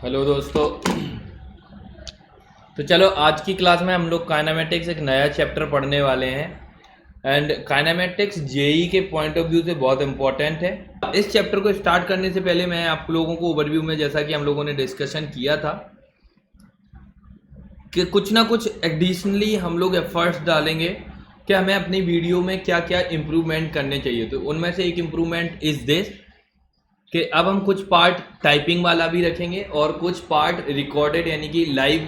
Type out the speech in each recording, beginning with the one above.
Hello दोस्तों। तो चलो आज की क्लास में हम लोग काइनेमेटिक्स एक नया चैप्टर पढ़ने वाले हैं एंड काइनेमेटिक्स जेई के पॉइंट ऑफ व्यू से बहुत इंपॉर्टेंट है। इस चैप्टर को स्टार्ट करने से पहले मैं आप लोगों को ओवरव्यू में, जैसा कि हम लोगों ने डिस्कशन किया था, कि कुछ ना कुछ एडिशनली हम लोग एफर्ट्स डालेंगे कि हमें अपनी वीडियो में क्या क्या इम्प्रूवमेंट करने चाहिए। तो उनमें से एक इम्प्रूवमेंट इज दिस कि अब हम कुछ पार्ट टाइपिंग वाला भी रखेंगे और कुछ पार्ट रिकॉर्डेड यानी कि लाइव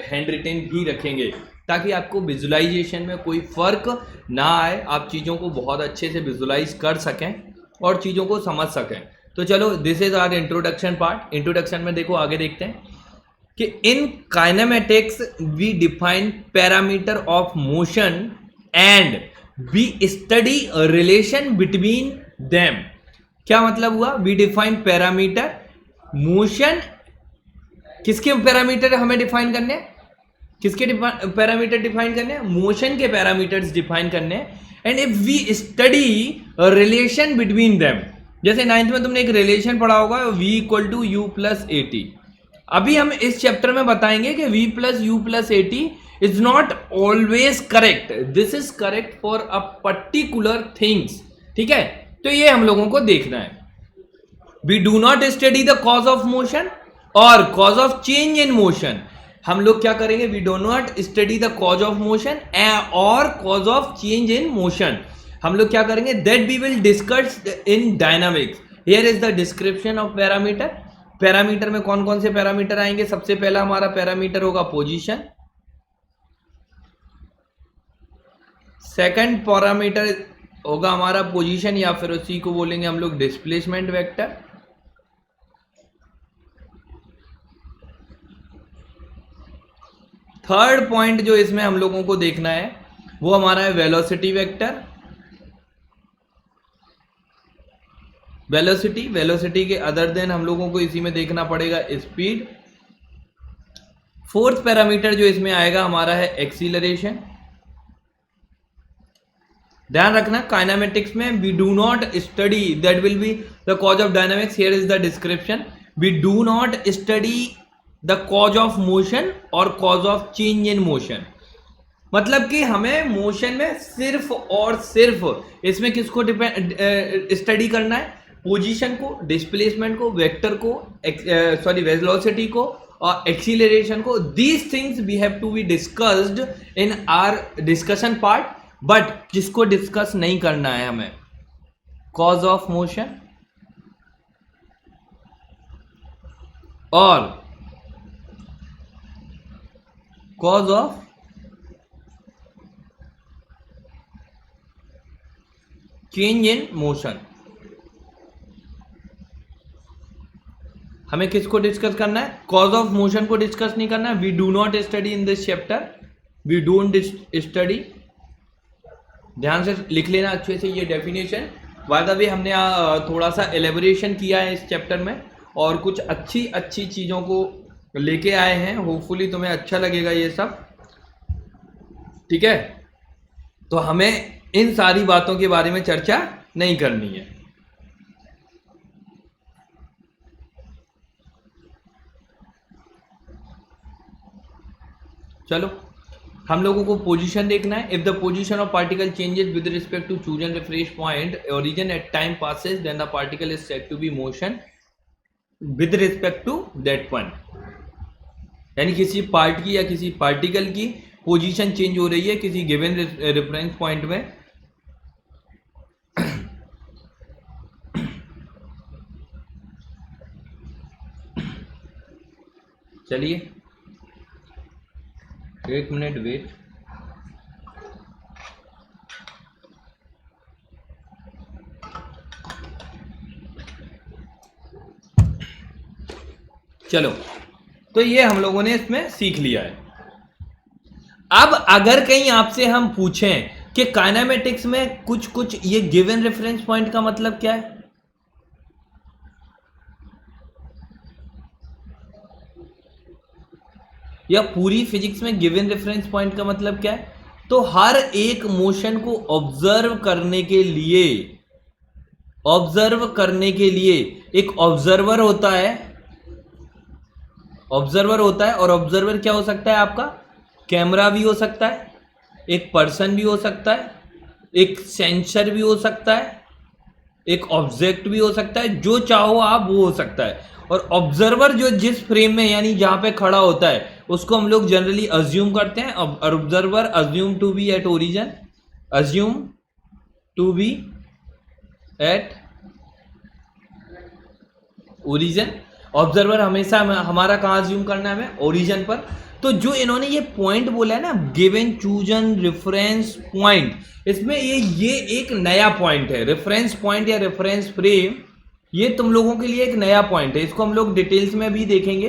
हैंड रिटन भी रखेंगे, ताकि आपको विजुलाइजेशन में कोई फ़र्क ना आए, आप चीज़ों को बहुत अच्छे से विजुलाइज कर सकें और चीज़ों को समझ सकें। तो चलो, this is our introduction part. Introduction में देखो, आगे देखते हैं कि in kinematics we define parameter of motion and we study relation between them. क्या मतलब हुआ? We define parameter motion. किसके पैरामीटर हमें डिफाइन करने हैं? किसके पैरामीटर डिफाइन करने हैं? मोशन के पैरामीटर्स डिफाइन करने हैं। And if we study relation between them, जैसे 9th में तुमने एक रिलेशन पढ़ा होगा, v equal to u plus a t. अभी हम इस चैप्टर में बताएंगे कि v plus u plus a t is not always correct, this is correct for a particular things. ठीक है, तो ये हम लोगों को देखना है। We do not study the cause of motion और cause of change in motion. हम लोग क्या करेंगे? We do not study the cause of motion और cause of change in motion. हम लोग क्या करेंगे? That we will discuss in dynamics. Here is the description of parameter. Parameter में कौन कौन से पैरामीटर आएंगे? सबसे पहला हमारा पैरामीटर होगा पोजीशन। सेकंड पैरामीटर होगा हमारा पोजीशन, या फिर उसी को बोलेंगे हम लोग डिस्प्लेसमेंट वेक्टर। थर्ड पॉइंट जो इसमें हम लोगों को देखना है वो हमारा है वेलोसिटी वेक्टर। वेलोसिटी के अदर देन हम लोगों को इसी में देखना पड़ेगा स्पीड। फोर्थ पैरामीटर जो इसमें आएगा हमारा है एक्सीलरेशन। ध्यान रखना, काइनेमेटिक्स में we do not study, that will be the cause of dynamics. Here is the description. We do not study the cause of motion और cause of change in motion. मतलब कि हमें मोशन में सिर्फ और सिर्फ इसमें किसको स्टडी करना है? पोजीशन को, डिस्प्लेसमेंट को, वेक्टर को, वेलोसिटी को और एक्सीलरेशन को। These things we have to be discussed in our discussion part. But जिसको डिस्कस नहीं करना है हमें, कॉज ऑफ मोशन और cause of change in motion. हमें किसको डिस्कस करना है? कॉज ऑफ मोशन को डिस्कस नहीं करना है। We do not study in this chapter, we don't study. ध्यान से लिख लेना अच्छे से ये डेफिनेशन। बाय द वे, हमने थोड़ा सा एलेबोरेशन किया है इस चैप्टर में और कुछ अच्छी अच्छी चीज़ों को लेके आए हैं। होपफुली तुम्हें अच्छा लगेगा ये सब। ठीक है, तो हमें इन सारी बातों के बारे में चर्चा नहीं करनी है। चलो, हम लोगों को पोजीशन देखना है। If the position of particle changes with respect to chosen reference point origin at time passes, then the particle is said to be motion with respect to that point. यानी किसी पार्ट की या किसी particle की position change हो रही है किसी गिवन रेफरेंस पॉइंट में। चलिए, एक मिनट वेट। चलो, तो ये हम लोगों ने इसमें सीख लिया है। अब अगर कहीं आपसे हम पूछें कि काइनेमेटिक्स में कुछ कुछ ये गिवन रेफरेंस पॉइंट का मतलब क्या है, या पूरी फिजिक्स में गिवन रेफरेंस पॉइंट का मतलब क्या है, तो हर एक मोशन को ऑब्जर्व करने के लिए एक ऑब्जर्वर होता है ऑब्जर्वर होता है, और ऑब्जर्वर क्या हो सकता है आपका? कैमरा भी हो सकता है, एक पर्सन भी हो सकता है, एक सेंसर भी हो सकता है, एक ऑब्जेक्ट भी हो सकता है, जो चाहो आप वो हो सकता है। और ऑब्जर्वर जो जिस फ्रेम में यानी जहां पे खड़ा होता है उसको हम लोग जनरली अज्यूम करते हैं। Observer assume to be at origin, assume to be at origin. Observer हमेशा हमारा कहाँ अज्यूम करना है? हमें ओरिजिन पर। तो जो इन्होंने ये पॉइंट बोला है ना, गिवन चूजन रेफरेंस पॉइंट, इसमें ये एक नया पॉइंट है। रेफरेंस पॉइंट या रेफरेंस फ्रेम, ये तुम लोगों के लिए एक नया पॉइंट है। इसको हम लोग डिटेल्स में भी देखेंगे,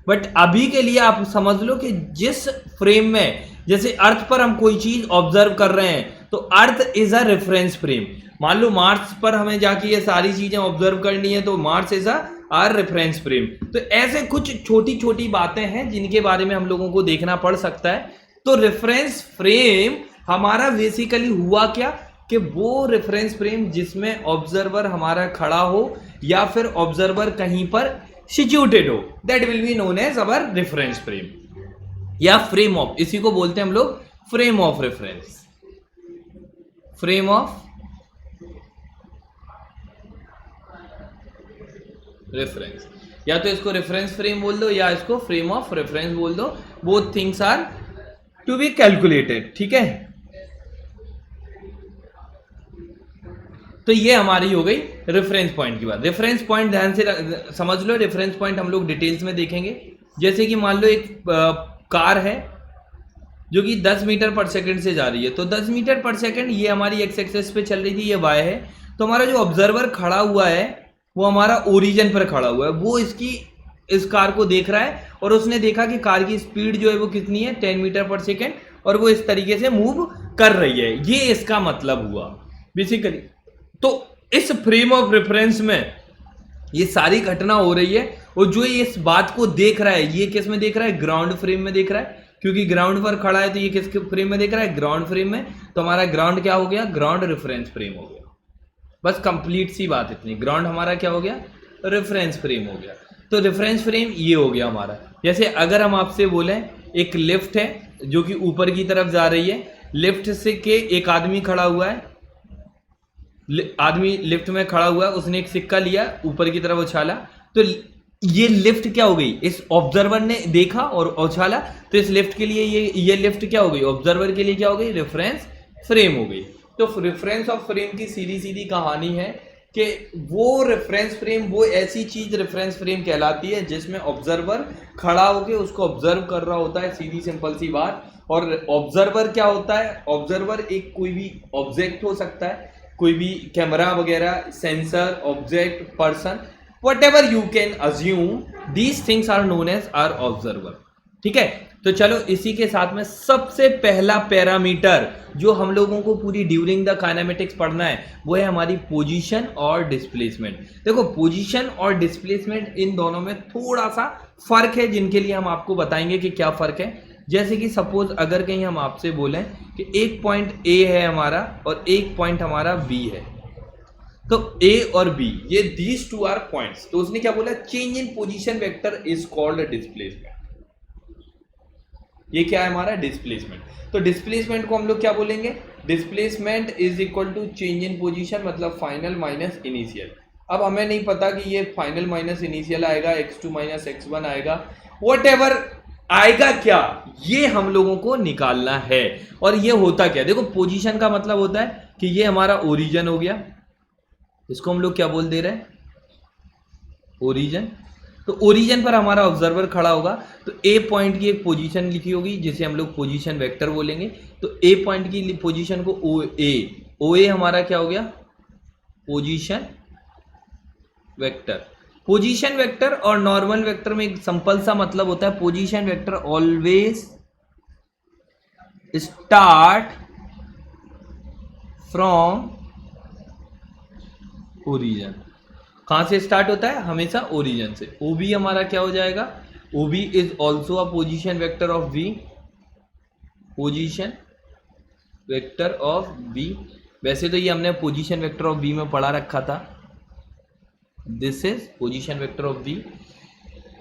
बट अभी के लिए आप समझ लो कि जिस फ्रेम में, जैसे अर्थ पर हम कोई चीज ऑब्जर्व कर रहे हैं तो earth is a reference frame. मान लो मार्स पर हमें जाके ये सारी चीजें ऑब्जर्व करनी है तो Mars is a our reference frame. तो ऐसे कुछ छोटी छोटी बातें हैं जिनके बारे में हम लोगों को देखना पड़ सकता है। तो रेफरेंस फ्रेम हमारा बेसिकली हुआ क्या कि वो रेफरेंस फ्रेम जिसमें ऑब्जर्वर हमारा खड़ा हो या फिर ऑब्जर्वर कहीं पर सिचुएटेड हो, that will be known as our reference frame या फ्रेम ऑफ। इसी को बोलते हैं हम लोग frame of reference, frame of reference. या तो इसको रेफरेंस फ्रेम बोल दो या इसको फ्रेम ऑफ रेफरेंस बोल दो। Both things are to be calculated, ठीक है। तो ये हमारी हो गई रेफरेंस पॉइंट की बात। रेफरेंस पॉइंट ध्यान से समझ लो, रेफरेंस पॉइंट हम लोग डिटेल्स में देखेंगे। जैसे कि मान लो एक कार है जो कि 10 मीटर पर सेकंड से जा रही है, तो 10 मीटर पर सेकंड ये हमारी एक्स एक्सेस पे चल रही थी, ये वाई है। तो हमारा जो ऑब्जर्वर खड़ा हुआ है वो हमारा ओरिजिन पर खड़ा हुआ है, वो इस कार को देख रहा है और उसने देखा कि कार की स्पीड जो है वो कितनी है, 10 मीटर पर सेकेंड, और वो इस तरीके से मूव कर रही है। ये इसका मतलब हुआ बेसिकली। तो इस फ्रेम ऑफ रेफरेंस में ये सारी घटना हो रही है, और जो इस बात को देख रहा है ये किस में देख रहा है? ग्राउंड फ्रेम में देख रहा है, क्योंकि ग्राउंड पर खड़ा है। तो ये किस फ्रेम में देख रहा है? ग्राउंड फ्रेम में। तो हमारा ग्राउंड क्या हो गया? ग्राउंड रेफरेंस फ्रेम हो गया। बस कंप्लीट सी बात इतनी। ग्राउंड हमारा क्या हो गया? रेफरेंस फ्रेम हो गया। तो रेफरेंस फ्रेम ये हो गया हमारा। जैसे अगर हम आपसे बोलें एक लिफ्ट है जो कि ऊपर की तरफ जा रही है, लिफ्ट से के एक आदमी खड़ा हुआ है, आदमी लिफ्ट में खड़ा हुआ है, उसने एक सिक्का लिया ऊपर की तरफ उछाला, तो ये लिफ्ट क्या हो गई? इस ऑब्जर्वर ने देखा और उछाला, तो इस लिफ्ट के लिए ये लिफ्ट क्या हो गई? ऑब्जर्वर के लिए क्या हो गई? रेफरेंस फ्रेम हो गई। तो रेफरेंस ऑफ फ्रेम की सीधी सीधी कहानी है कि वो रेफरेंस फ्रेम, वो ऐसी चीज रेफरेंस फ्रेम कहलाती है जिसमें ऑब्जर्वर खड़ा होकर उसको ऑब्जर्व कर रहा होता है, सीधी सिंपल सी बात। और ऑब्जर्वर क्या होता है? ऑब्जर्वर एक कोई भी ऑब्जेक्ट हो सकता है, कोई भी कैमरा वगैरह, sensor, object, person, whatever you can assume, these things are known as our observer, ठीक है। तो चलो इसी के साथ में सबसे पहला पैरामीटर जो हम लोगों को पूरी ड्यूरिंग द काइनेमेटिक्स पढ़ना है वो है हमारी पोजीशन और डिस्प्लेसमेंट। देखो पोजीशन और डिस्प्लेसमेंट इन दोनों में थोड़ा सा फर्क है, जिनके लिए हम आपको बताएंगे कि क्या फर्क है। जैसे कि सपोज अगर कहीं हम आपसे बोलें कि एक पॉइंट ए है हमारा और एक पॉइंट हमारा बी है, तो ए और बी ये दीज टू आर पॉइंट्स, तो उसने क्या बोला? Change in position vector is called displacement. ये क्या है हमारा? डिस्प्लेसमेंट। तो डिस्प्लेसमेंट को हम लोग क्या बोलेंगे? Displacement is equal to change in position, मतलब फाइनल माइनस इनिशियल। अब हमें नहीं पता कि ये फाइनल माइनस इनिशियल आएगा, x2 माइनस x1 आएगा, व्हाटएवर आएगा, क्या ये हम लोगों को निकालना है। और ये होता क्या? देखो पोजीशन का मतलब होता है कि ये हमारा ओरिजिन हो गया, इसको हम लोग क्या बोल दे रहे हैं? ओरिजिन। तो ओरिजिन पर हमारा ऑब्जर्वर खड़ा होगा, तो ए पॉइंट की एक पोजीशन लिखी होगी जिसे हम लोग पोजीशन वेक्टर बोलेंगे। तो ए पॉइंट की पोजीशन को ओ ए हमारा क्या हो गया? Position vector. पोजीशन वेक्टर और नॉर्मल वेक्टर में एक सिंपल सा मतलब होता है, position vector always start from origin. कहां से स्टार्ट होता है? हमेशा ओरिजिन से। ओबी हमारा क्या हो जाएगा? OB is also a position vector of B, position vector of B. वैसे तो ये हमने पोजीशन वेक्टर ऑफ बी में पढ़ा रखा था, this is position vector of B.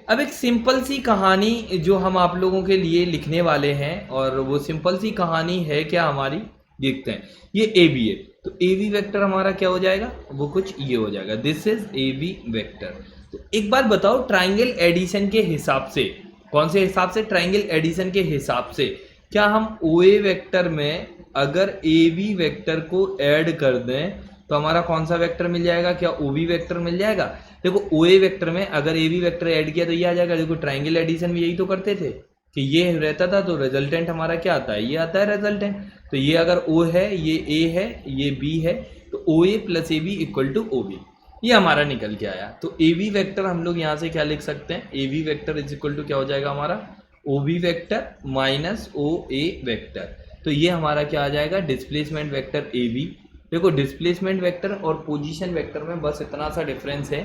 अब एक सिंपल सी कहानी जो हम आप लोगों के लिए लिखने वाले हैं, और वो सिंपल सी कहानी है क्या हमारी, देखते हैं। ये ए बी है, तो ए बी वेक्टर हमारा क्या हो जाएगा, वो कुछ ये हो जाएगा, this is A B vector. तो एक बात बताओ, ट्राइंगल एडिशन के हिसाब से, कौन से हिसाब से, ट्राइंगल एडिशन के हिसाब से, क्या हम ओ ए वेक्टर में अगर ए बी वेक्टर को ऐड कर दें तो हमारा कौन सा वेक्टर मिल जाएगा, क्या ओ बी वेक्टर मिल जाएगा। देखो ओ ए वेक्टर में अगर ए बी वेक्टर ऐड किया तो ये आ जाएगा। देखो ट्राइंगल एडिशन में यही तो करते थे कि ये रहता था, तो रिजल्टेंट हमारा क्या आता है, ये आता है रिजल्टेंट। तो ये अगर ओ है, ये ए है, ये बी है, तो O A plus A B equal to O B, ये हमारा निकल के आया। तो ए बी वेक्टर हम लोग यहाँ से क्या लिख सकते हैं, A B vector is equal to क्या हो जाएगा हमारा, O B vector minus O A vector. तो ये हमारा क्या आ जाएगा, डिस्प्लेसमेंट वेक्टर ए बी। देखो डिस्प्लेसमेंट वेक्टर और पोजीशन वेक्टर में बस इतना सा डिफरेंस है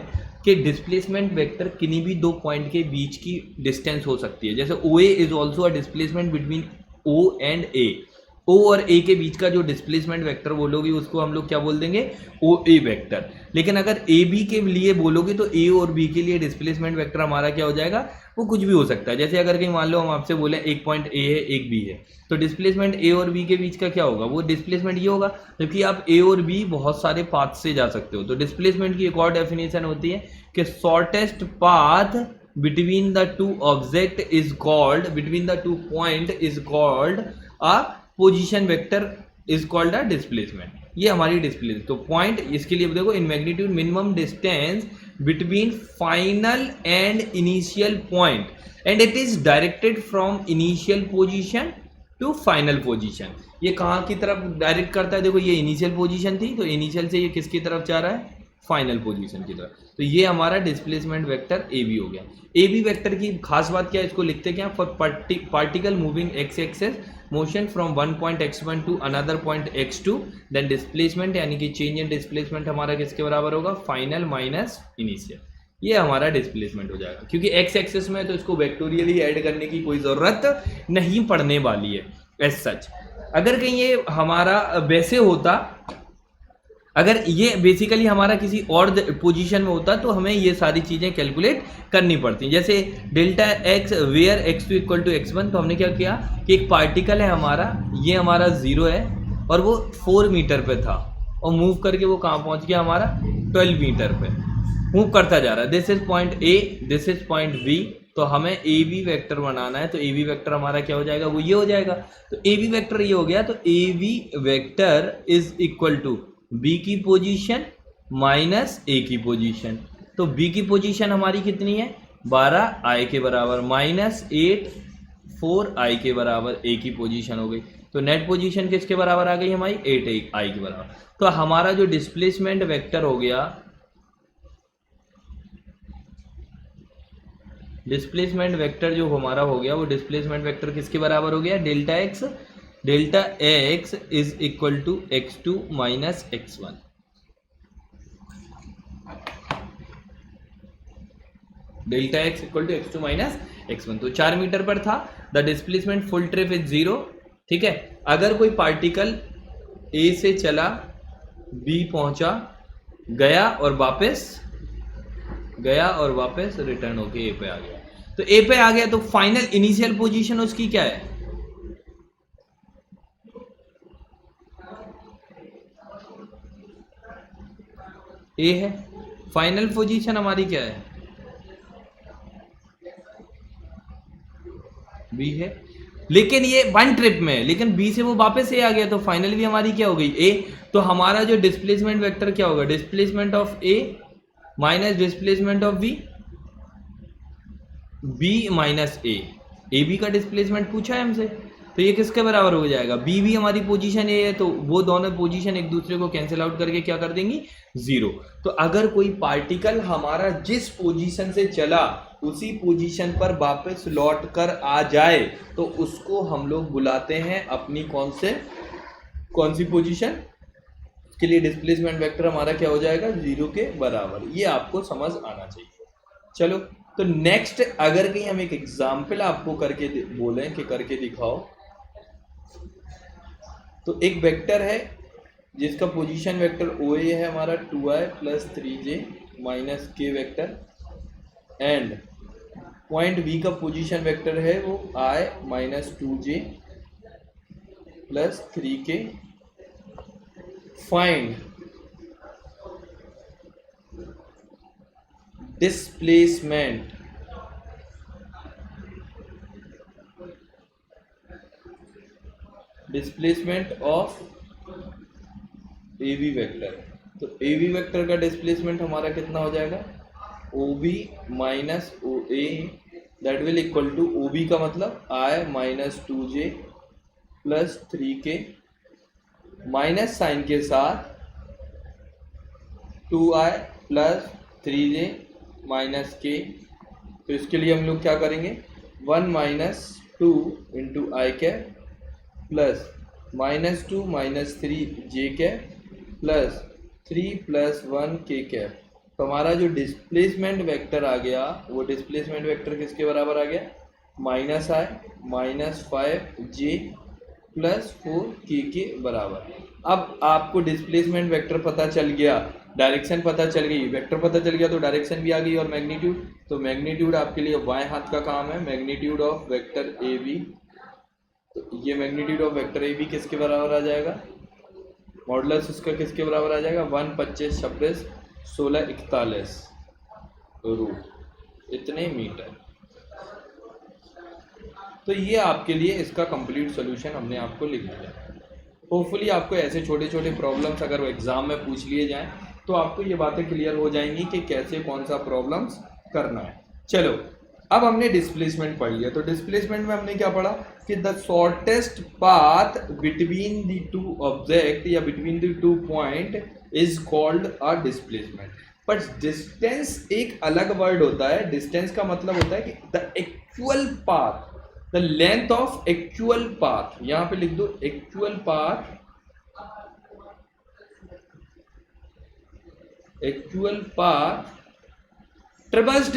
कि डिस्प्लेसमेंट वेक्टर किन्हीं भी दो पॉइंट के बीच की डिस्टेंस हो सकती है। जैसे O A is also a displacement between O and A, O और ए के बीच का जो डिस्प्लेसमेंट वेक्टर बोलोगे उसको हम लोग क्या बोल देंगे, ओ ए वेक्टर। लेकिन अगर ए बी के लिए बोलोगे तो ए और बी के लिए डिस्प्लेसमेंट वेक्टर हमारा क्या हो जाएगा, वो कुछ भी हो सकता है। जैसे अगर कहीं मान लो हम आपसे बोले एक पॉइंट ए है एक बी है, तो डिस्प्लेसमेंट ए और बी के बीच का क्या होगा, वो डिस्प्लेसमेंट ये होगा। जबकि आप ए और बी बहुत सारे पाथ से जा सकते हो। तो डिस्प्लेसमेंट की एक और डेफिनेशन होती है कि shortest path between the two object is called, between the two point is called a position vector is called a displacement. ये हमारी डिस्प्लेसमेंट। तो पॉइंट इसके लिए देखो, in magnitude minimum distance between final and initial point and it is directed from initial position to final position. ये कहाँ की तरफ डायरेक्ट करता है, देखो ये इनिशियल पोजीशन थी, तो इनिशियल से ये किसकी तरफ जा रहा है, फाइनल पोजीशन की तरफ। तो ये हमारा डिस्प्लेसमेंट वेक्टर ए बी हो गया। ए बी वेक्टर की खास बात क्या है, इसको लिखते क्या, for particle moving x axis motion from one point x1 to another point x2, then displacement यानी कि चेंज इन डिस्प्लेसमेंट हमारा किसके बराबर होगा, फाइनल माइनस इनिशियल। ये हमारा डिस्प्लेसमेंट हो जाएगा। क्योंकि एक्स एक्सेस में तो इसको वेक्टोरियली ऐड करने की कोई ज़रूरत नहीं पड़ने वाली है एज सच। अगर कहीं ये हमारा वैसे होता, अगर ये बेसिकली हमारा किसी और पोजीशन में होता तो हमें ये सारी चीज़ें कैलकुलेट करनी पड़ती। जैसे delta x where x two equal to x one, तो हमने क्या किया कि एक पार्टिकल है हमारा, ये हमारा 0 है और वो 4 मीटर पे था और मूव करके वो कहाँ पहुँच गया, हमारा 12 मीटर पे मूव करता जा रहा है। This is point A, this is point B. तो हमें ए बी वेक्टर बनाना है, तो ए बी वेक्टर हमारा क्या हो जाएगा, वो ये हो जाएगा। तो ए बी वेक्टर ये हो गया, तो A B vector is equal to B की पोजीशन माइनस ए की पोजीशन। तो बी की पोजीशन हमारी कितनी है, 12 आई के बराबर, माइनस 8 4 आई के बराबर ए की पोजीशन हो गई। तो नेट पोजीशन किसके बराबर आ गई हमारी, 8 आई के बराबर। तो हमारा जो डिस्प्लेसमेंट वेक्टर हो गया, डिस्प्लेसमेंट वेक्टर जो हमारा हो गया, वो डिस्प्लेसमेंट वेक्टर किसके बराबर हो गया, delta x is equal to x2 minus x1। Delta x equal to x2 minus x1। तो 4 मीटर पर था, the displacement full trip is 0। ठीक है, अगर कोई पार्टिकल ए से चला, बी पहुंचा, गया और वापस रिटर्न होके ए पे आ गया, तो ए पे आ गया, तो फाइनल इनिशियल पोजीशन उसकी क्या है, ए है। फाइनल पोजीशन हमारी क्या है, बी है। लेकिन ये वन ट्रिप में है, लेकिन बी से वो वापस ए आ गया, तो फाइनल भी हमारी क्या हो गई, ए। तो हमारा जो डिस्प्लेसमेंट वेक्टर क्या होगा, displacement of A minus displacement of B minus A B का डिस्प्लेसमेंट पूछा है हमसे, तो ये किसके बराबर हो जाएगा, बी भी हमारी पोजीशन ए है, तो वो दोनों पोजीशन एक दूसरे को कैंसिल आउट करके क्या कर देंगी, 0। तो अगर कोई पार्टिकल हमारा जिस पोजीशन से चला उसी पोजीशन पर वापस लौट कर आ जाए, तो उसको हम लोग बुलाते हैं अपनी कौन सी पोजीशन, के लिए डिस्प्लेसमेंट वेक्टर हमारा क्या हो जाएगा, 0 के बराबर। ये आपको समझ आना चाहिए। चलो, तो नेक्स्ट अगर कहीं हम एक एग्जाम्पल आपको करके बोलें कि करके दिखाओ, तो एक वेक्टर है जिसका पोजीशन वेक्टर ओ ए है हमारा 2i plus 3j minus k vector, and point V का पोजीशन वेक्टर है वो I minus 2j plus 3k। Find displacement of AB vector. तो AB वेक्टर का डिस्प्लेसमेंट हमारा कितना हो जाएगा, OB minus OA that will equal to OB का मतलब I minus 2j plus 3k minus sign के साथ 2I plus 3j minus k। तो इसके लिए हम लोग क्या करेंगे, 1 minus 2 into i cap plus minus 2 minus 3j cap plus 3 plus 1 k cap. तो हमारा जो डिस्प्लेसमेंट वेक्टर आ गया वो डिस्प्लेसमेंट वेक्टर किसके बराबर आ गया, minus I minus 5j plus 4k के बराबर। अब आपको डिस्प्लेसमेंट वेक्टर पता चल गया, डायरेक्शन पता चल गई, वेक्टर पता चल गया तो डायरेक्शन भी आ गई और मैग्नीट्यूड। तो मैग्नीट्यूड आपके लिए बाएं हाथ का काम है, मैग्नीट्यूड ऑफ वेक्टर AB। तो ये मैग्नीट्यूड ऑफ वेक्टर AB किसके बराबर आ जाएगा, मॉडुलस उसका किसके बराबर आ जाएगा, 1 25 26 16 41 रूट इतने मीटर। तो ये आपके लिए इसका कंप्लीट सॉल्यूशन हमने आपको लिख दिया। होपफुली आपको ऐसे छोटे छोटे प्रॉब्लम्स अगर वो एग्जाम में पूछ लिए जाएं तो आपको ये बातें क्लियर हो जाएंगी कि कैसे कौन सा प्रॉब्लम्स करना है। चलो अब हमने डिस्प्लेसमेंट पढ़ लिया। तो डिस्प्लेसमेंट में हमने क्या पढ़ा कि the shortest path between the two object या between the two point is called a displacement. But distance एक अलग वर्ड होता है। डिस्टेंस का मतलब होता है कि the actual path, the length of actual path. यहां पे लिख दो actual path, actual path traversed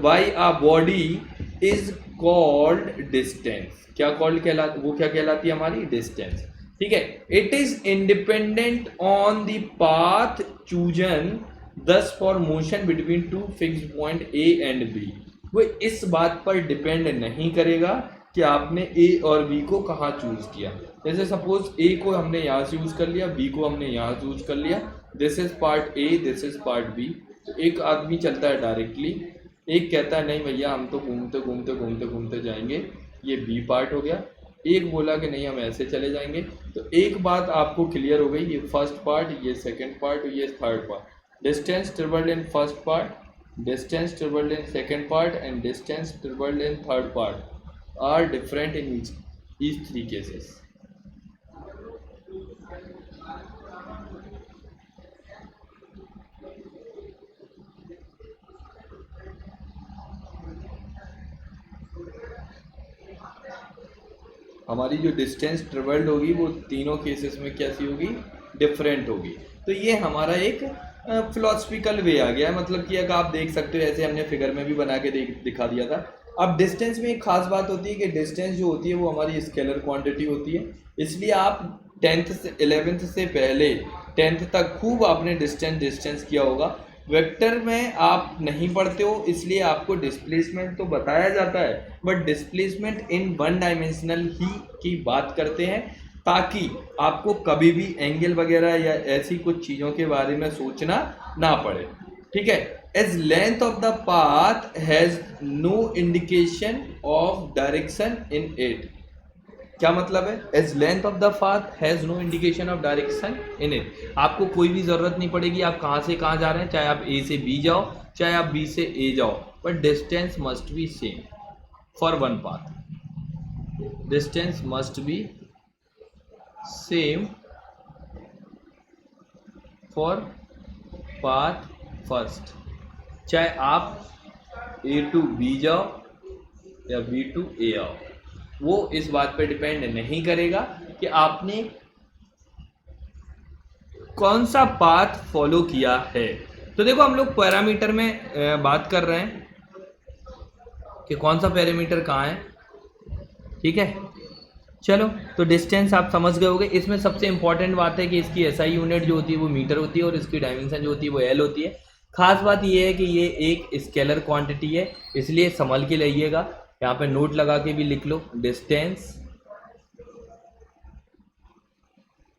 by a body is called distance। क्या कॉल्ड कहलाती, वो क्या कहलाती है हमारी डिस्टेंस। ठीक है, it is independent on the path chosen thus for motion between two fixed point A and B। वो इस बात पर डिपेंड नहीं करेगा कि आपने A और B को कहाँ चूज किया। जैसे सपोज A को हमने यहाँ से यूज कर लिया, B को हमने यहाँ से यूज कर लिया। This is part A, this is part B। तो एक आदमी चलता है डायरेक्टली, एक कहता है नहीं भैया हम तो घूमते घूमते घूमते घूमते जाएंगे, ये B पार्ट हो गया। एक बोला कि नहीं हम ऐसे चले जाएंगे। तो एक बात आपको क्लियर हो गई, ये फर्स्ट पार्ट, ये सेकंड पार्ट, ये third part. Distance travelled in first part, distance travelled in second part and distance travelled in third part are different in each three cases. हमारी जो डिस्टेंस ट्रेवल्ड होगी वो तीनों केसेस में कैसी होगी, डिफरेंट होगी। तो ये हमारा एक फिलोसफिकल वे आ गया, मतलब कि अगर आप देख सकते हो ऐसे हमने फिगर में भी बना के दिखा दिया था। अब डिस्टेंस में एक खास बात होती है कि डिस्टेंस जो होती है वो हमारी स्केलर क्वांटिटी होती है। इसलिए आप 10th से 11th से पहले 10th तक खूब आपने डिस्टेंस किया होगा। वेक्टर में आप नहीं पढ़ते हो इसलिए आपको डिस्प्लेसमेंट तो बताया जाता है, but displacement in one dimensional ही की बात करते हैं ताकि आपको कभी भी एंगल वगैरह या ऐसी कुछ चीज़ों के बारे में सोचना ना पड़े। ठीक है, as length of the path has no indication of direction in it. क्या मतलब है, as length of the path has no indication of direction in it. आपको कोई भी जरूरत नहीं पड़ेगी आप कहाँ से कहाँ जा रहे हैं, चाहे आप A से B जाओ चाहे आप B से A जाओ, but distance must be same for one path. Distance must be same for path first, चाहे आप A to B जाओ या B to A आओ। वो इस बात पे डिपेंड नहीं करेगा कि आपने कौन सा पाथ फॉलो किया है। तो देखो हम लोग पैरामीटर में बात कर रहे हैं कि कौन सा पैरामीटर कहाँ है। ठीक है, चलो तो डिस्टेंस आप समझ गए होंगे। इसमें सबसे इंपॉर्टेंट बात है कि इसकी SI यूनिट जो होती है वो मीटर होती है और इसकी डायमेंशन जो होती है वो L होती है। खास बात ये है कि ये एक स्केलर क्वांटिटी है, इसलिए संभल के लाइएगा, यहाँ पे नोट लगा के भी लिख लो, distance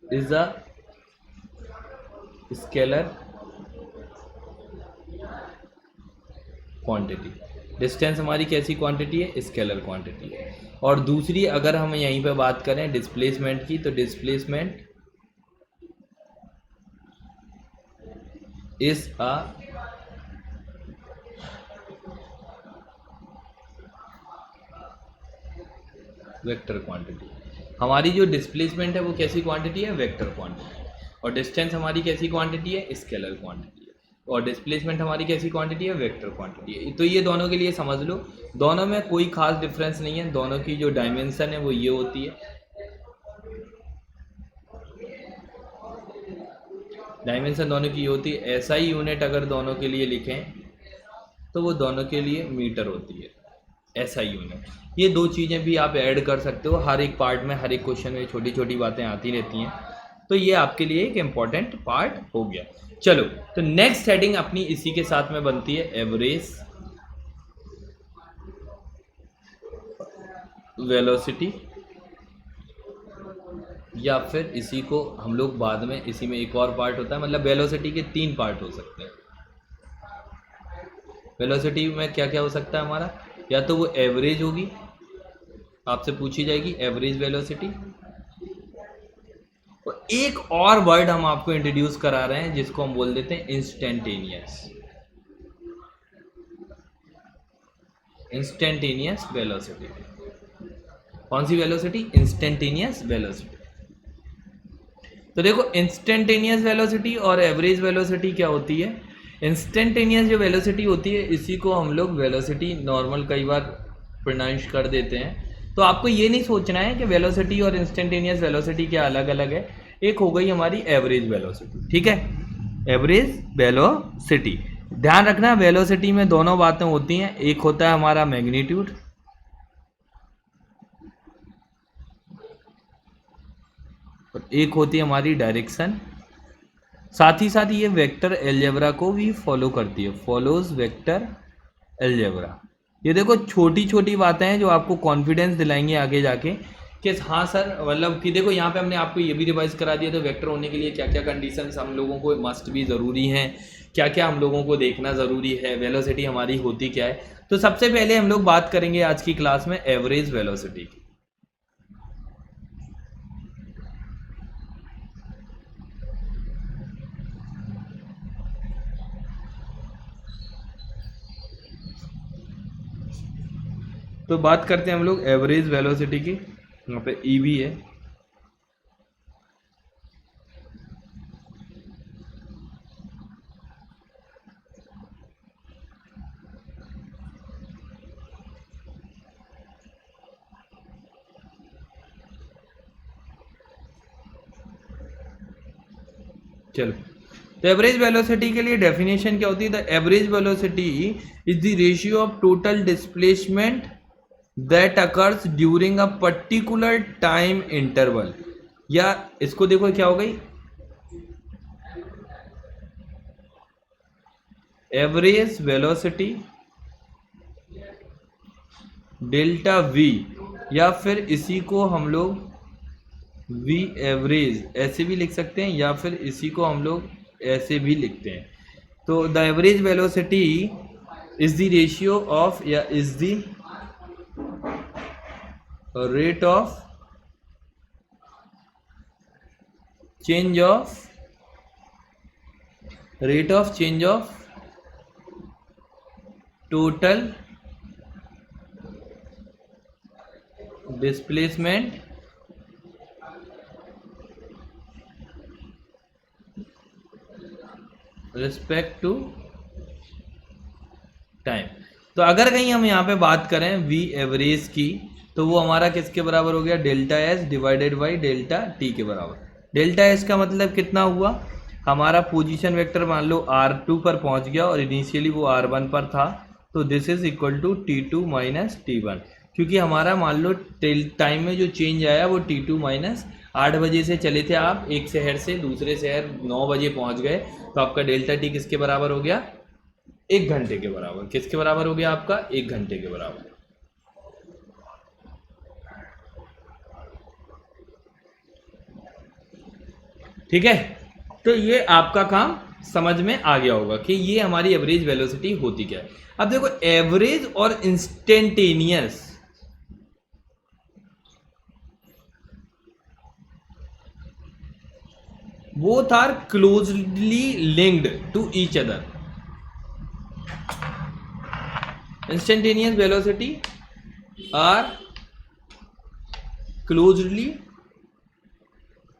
is a scalar quantity. Distance हमारी कैसी क्वांटिटी है? स्केलर क्वांटिटी है। और दूसरी अगर हम यहीं पे बात करें डिस्प्लेसमेंट की, तो displacement is a vector quantity. हमारी जो डिस्प्लेसमेंट है वो कैसी क्वांटिटी है? Vector quantity. और डिस्टेंस हमारी कैसी क्वांटिटी है? स्केलर क्वांटिटी है। और डिस्प्लेसमेंट हमारी कैसी क्वांटिटी है? वेक्टर क्वांटिटी है। तो ये दोनों के लिए समझ लो, दोनों में कोई खास डिफरेंस नहीं है, दोनों की जो डायमेंशन है वो ये होती है, डायमेंशन दोनों की होती है। ऐसा ही यूनिट अगर दोनों के लिए लिखें तो वो दोनों के लिए मीटर होती है, ऐसा यूनिट। ये दो चीज़ें भी आप ऐड कर सकते हो, हर एक पार्ट में, हर एक क्वेश्चन में छोटी छोटी बातें आती रहती हैं, तो ये आपके लिए एक इम्पॉर्टेंट पार्ट हो गया। चलो, तो नेक्स्ट हेडिंग अपनी इसी के साथ में बनती है, एवरेज वेलोसिटी, या फिर इसी को हम लोग बाद में, इसी में एक और पार्ट होता है, मतलब वेलोसिटी के 3 पार्ट हो सकते हैं। वेलोसिटी में क्या क्या हो सकता है हमारा? या तो वो एवरेज होगी, आपसे पूछी जाएगी एवरेज वेलोसिटी, और एक और वर्ड हम आपको इंट्रोड्यूस करा रहे हैं जिसको हम बोल देते हैं इंस्टेंटेनियस, इंस्टेंटेनियस वेलोसिटी। कौन सी वेलोसिटी? Instantaneous velocity. तो देखो, इंस्टेंटेनियस वेलोसिटी और एवरेज वेलोसिटी क्या होती है? इंस्टेंटेनियस जो वेलोसिटी होती है, इसी को हम लोग वेलोसिटी नॉर्मल कई बार प्रोनाउंस कर देते हैं। तो आपको ये नहीं सोचना है कि वेलोसिटी और इंस्टेंटेनियस वेलोसिटी क्या अलग अलग है। एक हो गई हमारी एवरेज वेलोसिटी, ठीक है, एवरेज वेलोसिटी। ध्यान रखना, वेलोसिटी में दोनों बातें होती हैं, एक होता है हमारा मैग्नीट्यूड, और एक होती है हमारी डायरेक्शन। साथ ही साथ ये वेक्टर अलजेब्रा को भी फॉलो करती है, फॉलोज वेक्टर अलजेब्रा। ये देखो, छोटी छोटी बातें हैं जो आपको कॉन्फिडेंस दिलाएंगे आगे जाके कि हाँ सर, मतलब कि देखो यहाँ पे हमने आपको ये भी रिवाइज करा दिया, तो वेक्टर होने के लिए क्या क्या कंडीशंस हम लोगों को मस्ट भी ज़रूरी हैं, क्या क्या हम लोगों को देखना ज़रूरी है, वेलोसिटी हमारी होती क्या है। तो सबसे पहले हम लोग बात करेंगे आज की क्लास में एवरेज वेलोसिटी की। तो बात करते हैं हम लोग एवरेज वेलोसिटी की। यहाँ पे ई भी है, चलो। तो एवरेज वेलोसिटी के लिए डेफिनेशन क्या होती है? The average velocity is the ratio of total displacement that occurs during a particular time interval. या इसको देखो क्या हो गई, एवरेज वेलोसिटी डेल्टा वी, या फिर इसी को हम लोग वी एवरेज ऐसे भी लिख सकते हैं, या फिर इसी को हम लोग ऐसे भी लिखते हैं। तो the average velocity is the ratio of, या is the rate of change of total displacement respect to time. तो अगर कहीं हम यहाँ पे बात करें वी एवरेज की, तो वो हमारा किसके बराबर हो गया? Delta S divided by delta T के बराबर। डेल्टा एस का मतलब कितना हुआ? हमारा पोजीशन वेक्टर मान लो R2 पर पहुंच गया और इनिशियली वो R1 पर था, तो this is equal to T2 minus T1, क्योंकि हमारा मान लो टाइम में जो चेंज आया वो T2 माइनस 8 बजे से चले थे आप एक शहर से दूसरे शहर 9 बजे पहुंच गए, तो आपका डेल्टा टी किसके बराबर हो गया? 1 घंटे के बराबर। किसके बराबर हो गया आपका? 1 घंटे के बराबर। ठीक है, तो ये आपका काम समझ में आ गया होगा कि ये हमारी एवरेज वेलोसिटी होती क्या है। अब देखो, एवरेज और instantaneous both are closely linked to each other. Instantaneous velocity are closely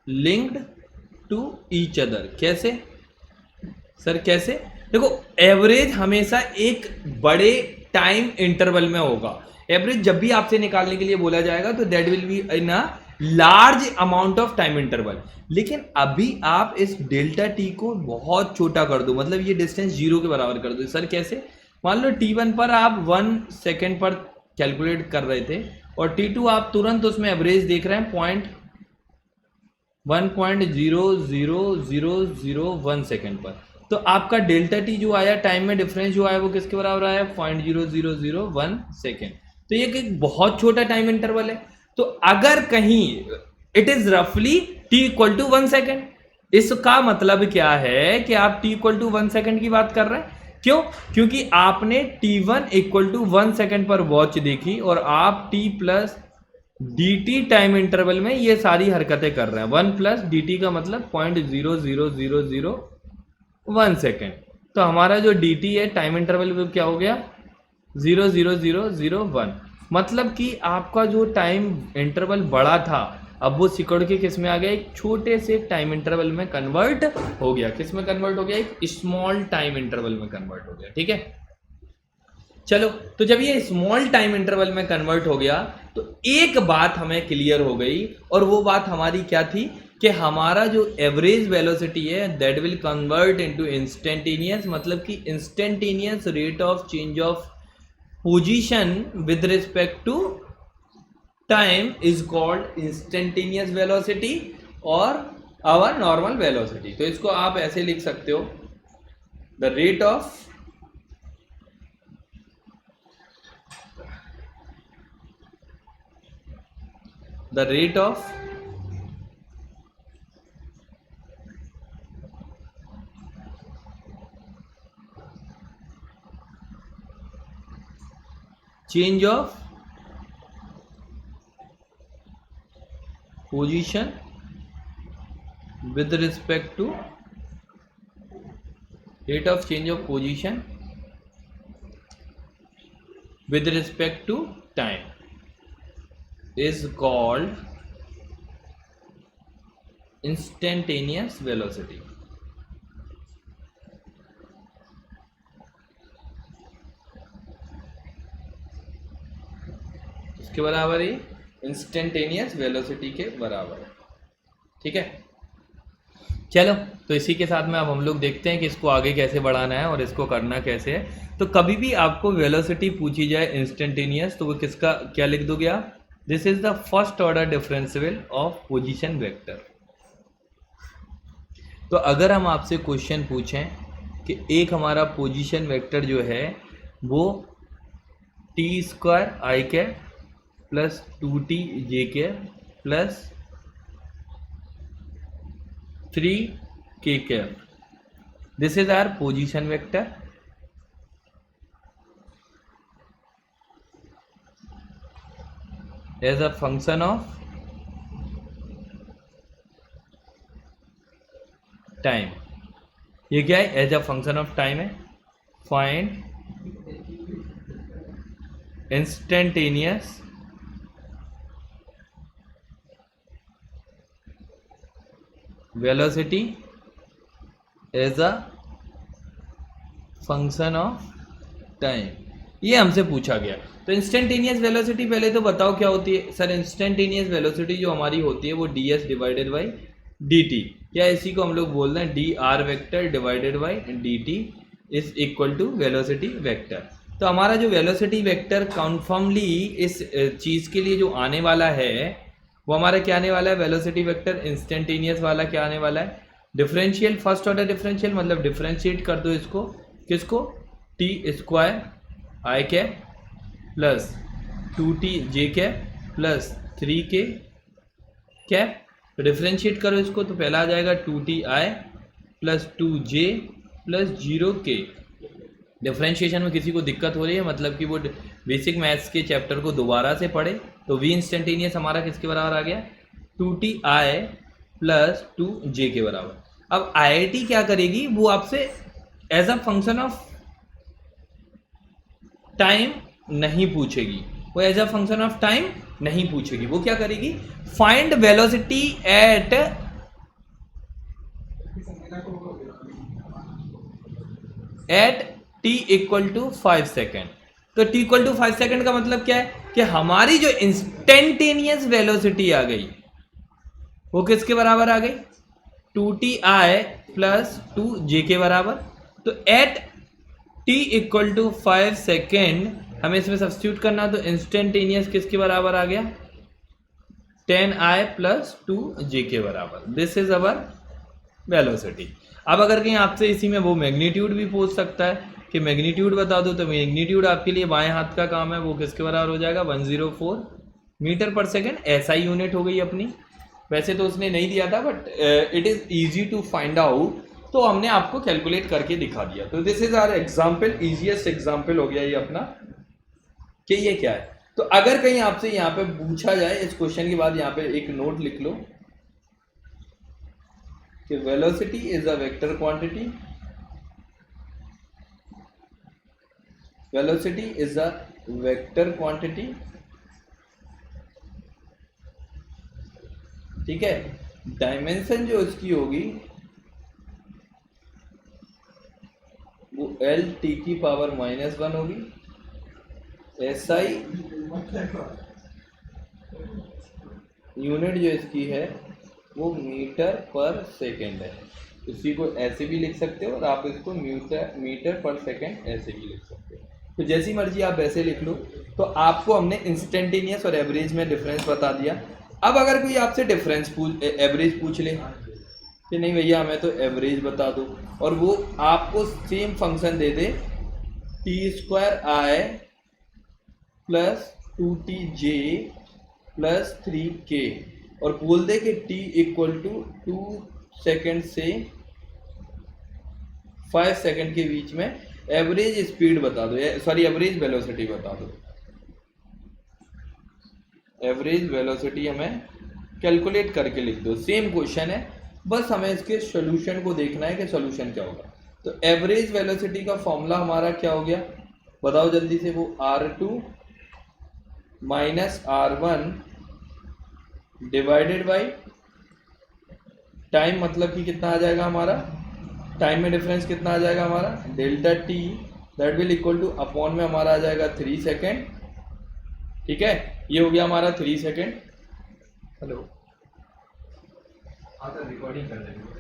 linked to each other. कैसे सर? कैसे? देखो, एवरेज हमेशा एक बड़े टाइम इंटरवल में होगा। एवरेज जब भी आपसे निकालने के लिए बोला जाएगा तो that will be in a large amount of time interval. लेकिन अभी आप इस डेल्टा टी को बहुत छोटा कर दो, मतलब ये डिस्टेंस 0 के बराबर कर दो। सर कैसे? मान लो T1 पर आप 1 सेकेंड पर कैलकुलेट कर रहे थे और T2 आप तुरंत उसमें एवरेज देख रहे हैं 1.00001 सेकेंड पर, तो आपका डेल्टा टी जो आया, टाइम में डिफरेंस जो आया, वो किसके बराबर आया? 0.0001 सेकेंड। तो ये एक बहुत छोटा टाइम इंटरवल है। तो अगर कहीं इट इज रफली t इक्वल टू 1 सेकेंड, इसका मतलब क्या है कि आप t इक्वल टू 1 सेकेंड की बात कर रहे हैं। क्यों? क्योंकि आपने t1 इक्वल टू 1 सेकेंड पर वॉच देखी और आप t plus dt time interval में ये सारी हरकतें कर रहे हैं। 1 प्लस dt का मतलब 0.00001 सेकेंड। तो हमारा जो dt है टाइम इंटरवल में क्या हो गया? 0.00001। मतलब कि आपका जो टाइम इंटरवल बड़ा था, अब वो सिकुड़ के किस में आ गया? एक छोटे से टाइम इंटरवल में कन्वर्ट हो गया। किस में कन्वर्ट हो गया? एक स्मॉल टाइम इंटरवल में कन्वर्ट हो गया। ठीक है, चलो, तो जब ये स्मॉल टाइम इंटरवल में कन्वर्ट हो गया तो एक बात हमें क्लियर हो गई, और वो बात हमारी क्या थी कि हमारा जो एवरेज वेलोसिटी है that will convert into instantaneous, मतलब कि instantaneous rate of change of position with respect to time is called instantaneous velocity और आवर नॉर्मल वेलोसिटी। तो इसको आप ऐसे लिख सकते हो, the rate of change of position with respect to rate of change of position with respect to time is called instantaneous velocity. इसके बराबर ही इंस्टेंटेनियस वेलोसिटी के बराबर है। ठीक है, चलो, तो इसी के साथ में अब हम लोग देखते हैं कि इसको आगे कैसे बढ़ाना है और इसको करना कैसे है। तो कभी भी आपको वेलोसिटी पूछी जाए इंस्टेंटेनियस, तो वो किसका क्या लिख दोगे आप? This is the first order differential of position vector. तो अगर हम आपसे क्वेश्चन पूछें कि एक हमारा पोजीशन वेक्टर जो है वो t² i plus 2t j plus 3k, this is our position vector. As a function of time. ये क्या है? As a function of time है। Find instantaneous velocity as a function of time, ये हमसे पूछा गया। तो इंस्टेंटेनियस वेलोसिटी पहले तो बताओ क्या होती है। सर, इंस्टेंटेनियस वेलोसिटी जो हमारी होती है वो ds डिवाइडेड बाई dt, या इसी को हम लोग बोल रहे हैं dr vector divided by dt is equal to velocity vector. तो हमारा जो वेलोसिटी वेक्टर कन्फर्मली इस चीज़ के लिए जो आने वाला है वो हमारा क्या आने वाला है? वेलोसिटी वेक्टर इंस्टेंटेनियस वाला क्या आने वाला है? डिफरेंशियल, फर्स्ट ऑर्डर डिफरेंशियल, मतलब डिफरेंशिएट कर दो इसको, किसको? T square i cap plus 2t j cap plus 3k cap. Differentiate करो इसको तो पहला आ जाएगा 2ti plus 2j plus 0k। Differentiation में किसी को दिक्कत हो रही है मतलब कि वो बेसिक मैथ्स के चैप्टर को दोबारा से पढ़े तो v इंस्टेंटेनियस हमारा किसके बराबर आ गया 2ti प्लस 2j के बराबर। अब IIT क्या करेगी वो आपसे as a function of time नहीं पूछेगी, वो as a function of time नहीं पूछेगी। वो क्या करेगी find velocity at t equal to 5 second. तो t इक्वल टू 5 सेकेंड का मतलब क्या है कि हमारी जो इंस्टेंटेनियस वेलोसिटी आ गई वो किसके बराबर आ गई 2ti प्लस 2j के बराबर। तो at t equal to 5 second हमें इसमें सब्स्टिट्यूट करना तो इंस्टेंटेनियस किसके बराबर आ गया 10i प्लस 2j के बराबर। This is our velocity. अब अगर कहीं आपसे इसी में वो मैग्नीट्यूड भी पूछ सकता है कि मैग्नीट्यूड बता दो तो मैग्नीट्यूड आपके लिए बाएं हाथ का काम है, वो किसके बराबर हो जाएगा 104 मीटर पर सेकेंड। ऐसा ही यूनिट हो गई अपनी, वैसे तो उसने नहीं दिया था but it is easy to find out तो हमने आपको कैलकुलेट करके दिखा दिया। तो this is our example, easiest example हो गया ये अपना कि ये क्या है। तो अगर कहीं आपसे यहाँ पे पूछा जाए इस क्वेश्चन के बाद यहाँ पे एक नोट लिख लो कि velocity is a vector quantity, velocity is a vector quantity, ठीक है। डायमेंशन जो इसकी होगी वो LT की पावर -1 होगी। SI यूनिट जो इसकी है वो मीटर पर सेकेंड है। इसी को ऐसे भी लिख सकते हो और आप इसको मीटर पर सेकेंड ऐसे भी लिख सकते हो। तो जैसी मर्जी आप ऐसे लिख लो। तो आपको हमने इंस्टेंटेनियस और एवरेज में डिफरेंस बता दिया। अब अगर कोई आपसे डिफरेंस एवरेज पूछ ले कि नहीं भैया हमें तो एवरेज बता दो और वो आपको सेम फंक्शन दे दे t² plus 2tj plus 3k और बोल दे कि t इक्वल टू 2 सेकेंड से 5 सेकेंड के बीच में एवरेज स्पीड बता दो, सॉरी एवरेज वेलोसिटी बता दो। एवरेज वेलोसिटी हमें कैलकुलेट करके लिख दो। सेम क्वेश्चन है, बस हमें इसके सॉल्यूशन को देखना है कि सॉल्यूशन क्या होगा। तो एवरेज वेलोसिटी का फॉर्मूला हमारा क्या हो गया बताओ जल्दी से, वो R2 minus R1 divided by time, मतलब कि कितना आ जाएगा हमारा टाइम में डिफरेंस कितना आ जाएगा हमारा delta T, that will equal two upon में हमारा आ जाएगा 3 सेकेंड, ठीक है। ये हो गया हमारा 3 सेकेंड। हेलो हाँ सर रिकॉर्डिंग कर देंगे।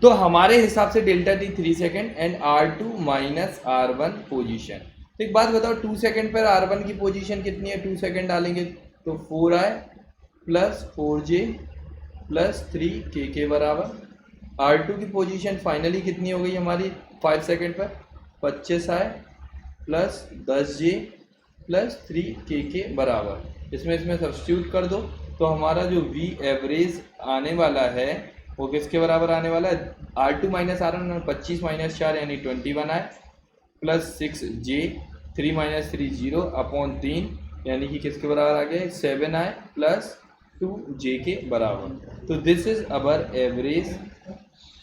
तो हमारे हिसाब से delta T 3 second and R2 minus R1 position. तो एक बात बताओ 2 सेकेंड पर R1 की पोजीशन कितनी है, 2 सेकेंड डालेंगे तो 4i plus 4j plus 3k के बराबर। R2 की पोजीशन फाइनली कितनी हो गई हमारी 5 सेकेंड पर 25i plus 10j plus 3k के बराबर। इसमें सब्स्टिट्यूट कर दो तो हमारा जो V एवरेज आने वाला है वो किसके बराबर आने वाला है R2 माइनस R1 25 माइनस 4 यानी 21i plus 6j 3 minus 3 0 upon 3 यानी कि किसके बराबर आ गया 7i प्लस 2j के बराबर। तो this is our average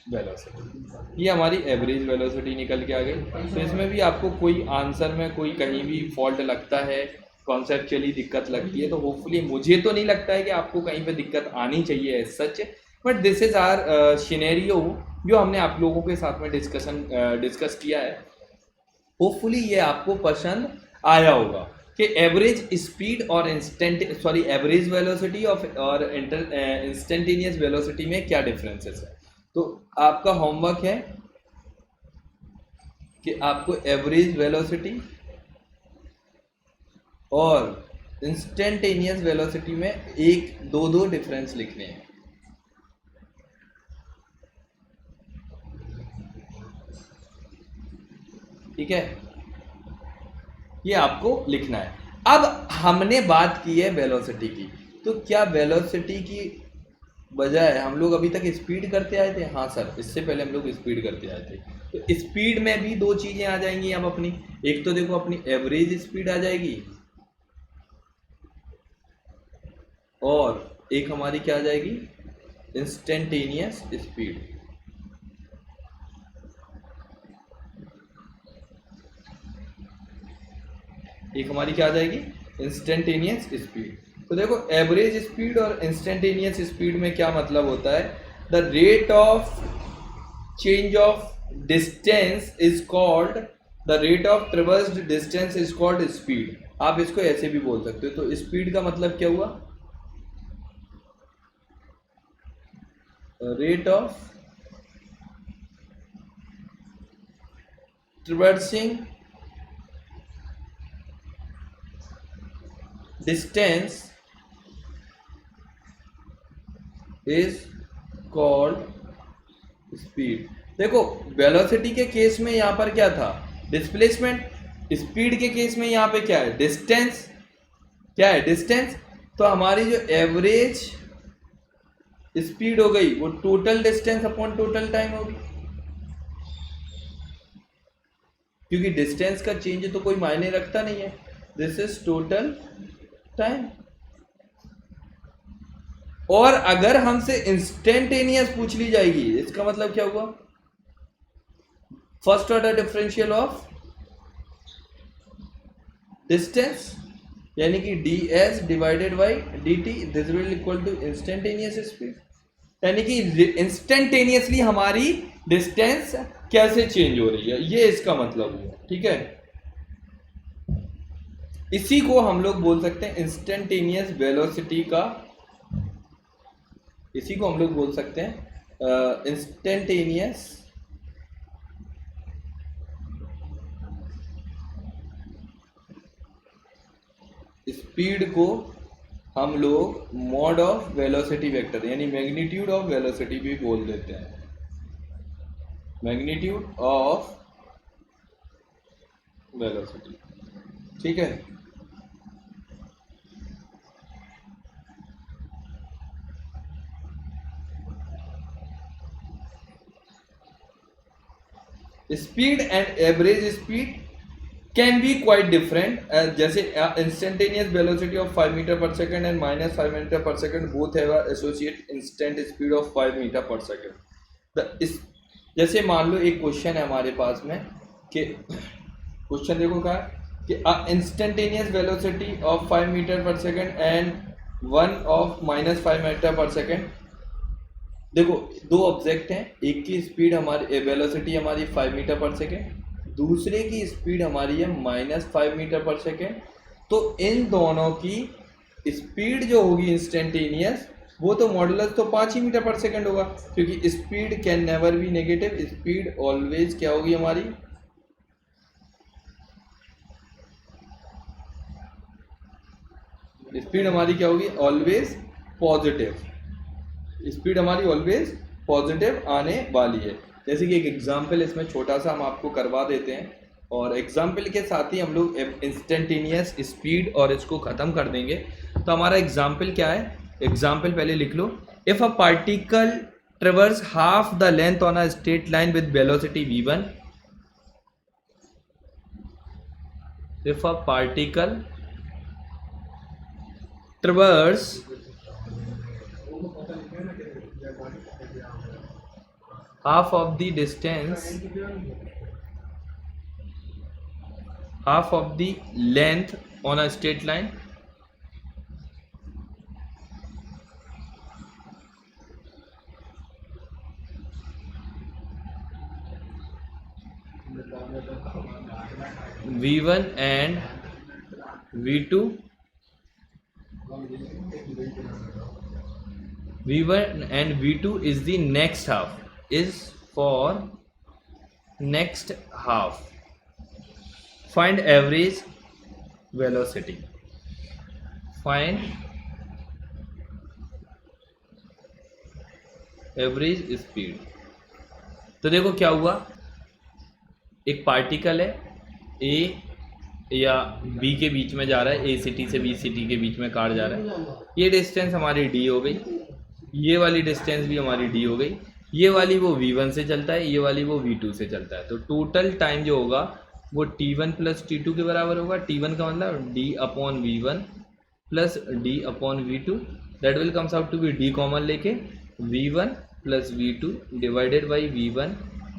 velocity, ये हमारी एवरेज वेलोसिटी निकल के आ गई। तो इसमें भी आपको कोई आंसर में कोई कहीं भी फॉल्ट लगता है कॉन्सेप्चुअली दिक्कत लगती है, तो होपफुली मुझे तो नहीं लगता है कि आपको कहीं पे दिक्कत आनी चाहिए as such, but this is our scenario जो हमने आप लोगों के साथ में डिस्कस किया है। होपफुली ये आपको पसंद आया होगा कि एवरेज स्पीड और एवरेज वेलोसिटी और इंस्टेंटेनियस वेलोसिटी में क्या डिफरेंसेस है। तो आपका होमवर्क है कि आपको एवरेज वेलोसिटी और इंस्टेंटेनियस वेलोसिटी में एक दो डिफरेंस लिखने हैं। ठीक है, ये आपको लिखना है। अब हमने बात की है वेलोसिटी की, तो क्या वेलोसिटी की बजाय हम लोग अभी तक स्पीड करते आए थे? हाँ सर, इससे पहले हम लोग स्पीड करते आए थे। तो स्पीड में भी दो चीजें आ जाएंगी अब अपनी, एक तो देखो अपनी एवरेज स्पीड आ जाएगी और एक हमारी क्या आ जाएगी, इंस्टेंटेनियस स्पीड। एक हमारी क्या आ जाएगी, इंस्टेंटेनियस स्पीड। तो देखो एवरेज स्पीड और इंस्टेंटेनियस स्पीड में क्या मतलब होता है, the rate of change of distance is called, the rate of traversed distance is called speed. आप इसको ऐसे भी बोल सकते हो। तो स्पीड का मतलब क्या हुआ, rate of traversing distance is called speed. देखो वेलोसिटी के केस में यहां पर क्या था, डिस्प्लेसमेंट। स्पीड के केस में यहां पे क्या है, डिस्टेंस। क्या है, डिस्टेंस। तो हमारी जो एवरेज स्पीड हो गई वो total distance upon total time होगी, क्योंकि डिस्टेंस का चेंज तो कोई मायने रखता नहीं है। This is total time. और अगर हमसे इंस्टेंटेनियस पूछ ली जाएगी, इसका मतलब क्या हुआ, first order differential of distance, यानी कि ds divided by dt, this will equal to instantaneous speed. यानी कि इंस्टेंटेनियसली हमारी डिस्टेंस कैसे चेंज हो रही है, ये इसका मतलब हुआ। ठीक है, इसी को हम लोग बोल सकते हैं इंस्टेंटेनियस वेलोसिटी का, इसी को हम लोग बोल सकते हैं इंस्टेंटेनियस स्पीड को हम लोग मॉड ऑफ वेलोसिटी वेक्टर यानी मैग्नीट्यूड ऑफ वेलोसिटी भी बोल देते हैं, मैग्नीट्यूड ऑफ वेलोसिटी। ठीक है, speed and average speed can be quite different. जैसे instantaneous velocity of 5 metre per second and -5 metre per second both have associate instant speed of 5 metre per second. जैसे मान लो एक क्वेश्चन है हमारे पास में कि क्वेश्चन देखो क्या है कि instantaneous velocity of 5 metre per second and one of -5 metre per second. देखो दो ऑब्जेक्ट हैं, एक की स्पीड हमारी वेलोसिटी हमारी 5 मीटर पर सेकेंड, दूसरे की स्पीड हमारी है -5 मीटर पर सेकेंड। तो इन दोनों की स्पीड जो होगी इंस्टेंटेनियस वो तो मॉडुलस तो 5 ही मीटर पर सेकेंड होगा, क्योंकि speed can never be negative, speed always क्या होगी हमारी, स्पीड हमारी क्या होगी, ऑलवेज पॉजिटिव। स्पीड हमारी ऑलवेज पॉजिटिव आने वाली है। जैसे कि एक एग्जाम्पल इसमें छोटा सा हम आपको करवा देते हैं, और एग्जाम्पल के साथ ही हम लोग इंस्टेंटेनियस स्पीड और इसको ख़त्म कर देंगे। तो हमारा एग्जाम्पल क्या है, एग्जाम्पल पहले लिख लो। If a particle traverse half the length on a straight line with velocity v1, if a particle traverse half of the distance, half of the length on a straight line. V1 and V2. V1 and V2 is the next half, is for next half. Find average velocity. Find average speed. तो देखो क्या हुआ, एक particle है ए या B के बीच में जा रहा है, ए सिटी से बी सिटी के बीच में कार जा रहा है. ये डिस्टेंस हमारी डी हो गई, ये वाली डिस्टेंस भी हमारी डी हो गई, ये वाली वो V1 से चलता है, ये वाली वो V2 से चलता है. तो टोटल टाइम जो होगा वो T1 प्लस T2 के बराबर होगा. T1 का मतलब D upon V1 plus D upon V2. That will comes out to be D common लेके V1 plus V2 divided by V1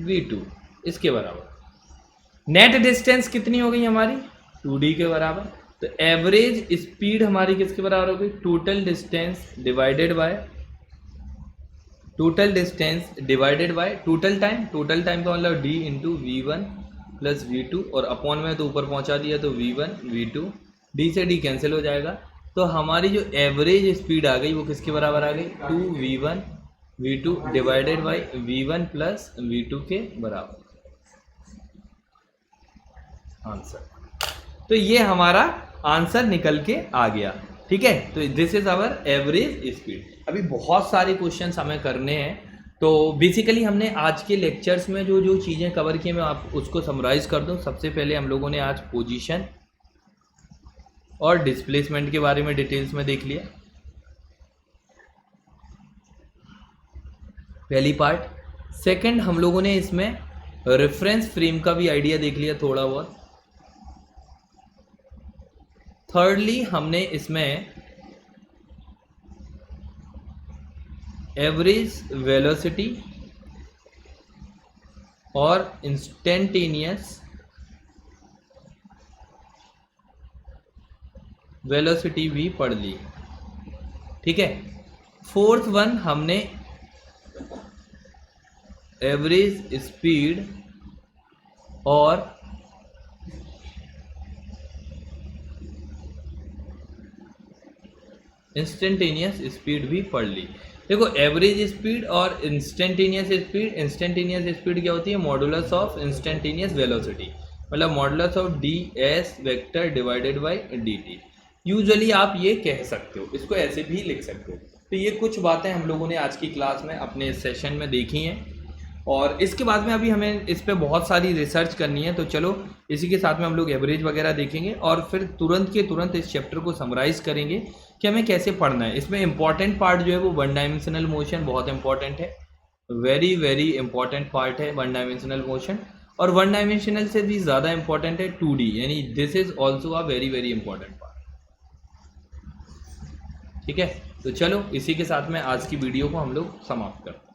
V2 इसके बराबर. नेट डिस्टेंस कितनी हो गई हमारी, 2D के बराबर. तो एवरेज स्पीड हमारी किसके बराबर हो गई, total distance divided by total time. Total time का मतलब D into V1 plus V2 और अपॉन में तो ऊपर पहुंचा दिया तो V1 V2, D से D कैंसिल हो जाएगा. तो हमारी जो एवरेज स्पीड आ गई वो किसके बराबर आ गई, 2V1 V2 divided by V1 plus V2 के बराबर. आंसर. तो ये हमारा आंसर निकल के आ गया. ठीक है, तो this is our average speed. अभी बहुत सारे क्वेश्चंस हमें करने हैं. तो बेसिकली हमने आज के लेक्चर्स में जो जो चीज़ें कवर की मैं आप उसको समराइज कर दूं. सबसे पहले हम लोगों ने आज पोजीशन और डिस्प्लेसमेंट के बारे में डिटेल्स में देख लिया, पहली पार्ट. सेकंड हम लोगों ने इसमें रेफरेंस फ्रेम का भी आइडिया देख लिया थोड़ा बहुत. थर्डली हमने इसमें एवरेज वेलोसिटी और इंस्टेंटेनियस वेलोसिटी भी पढ़ ली. ठीक है. फोर्थ वन हमने एवरेज स्पीड और इंस्टेंटेनियस स्पीड भी पढ़ ली. देखो एवरेज स्पीड और इंस्टेंटेनियस स्पीड क्या होती है, मॉडुलस ऑफ इंस्टेंटेनियस वेलोसिटी, मतलब modulus of D S vector divided by D T. Usually आप ये कह सकते हो, इसको ऐसे भी लिख सकते हो. तो ये कुछ बातें हम लोगों ने आज की क्लास में अपने सेशन में देखी हैं और इसके बाद में अभी हमें इस पर बहुत सारी रिसर्च करनी है. तो चलो इसी के साथ में हम लोग एवरेज वगैरह देखेंगे और फिर तुरंत के तुरंत इस चैप्टर को समराइज़ करेंगे कि हमें कैसे पढ़ना है. इसमें इंपॉर्टेंट पार्ट जो है वो वन डायमेंशनल मोशन बहुत इंपॉर्टेंट है, वेरी वेरी इंपॉर्टेंट पार्ट है वन डायमेंशनल मोशन. और वन डायमेंशनल से भी ज़्यादा इंपॉर्टेंट है 2D, यानी this is also a very very important part. ठीक है, तो चलो इसी के साथ में आज की वीडियो को हम लोग समाप्त करते हैं.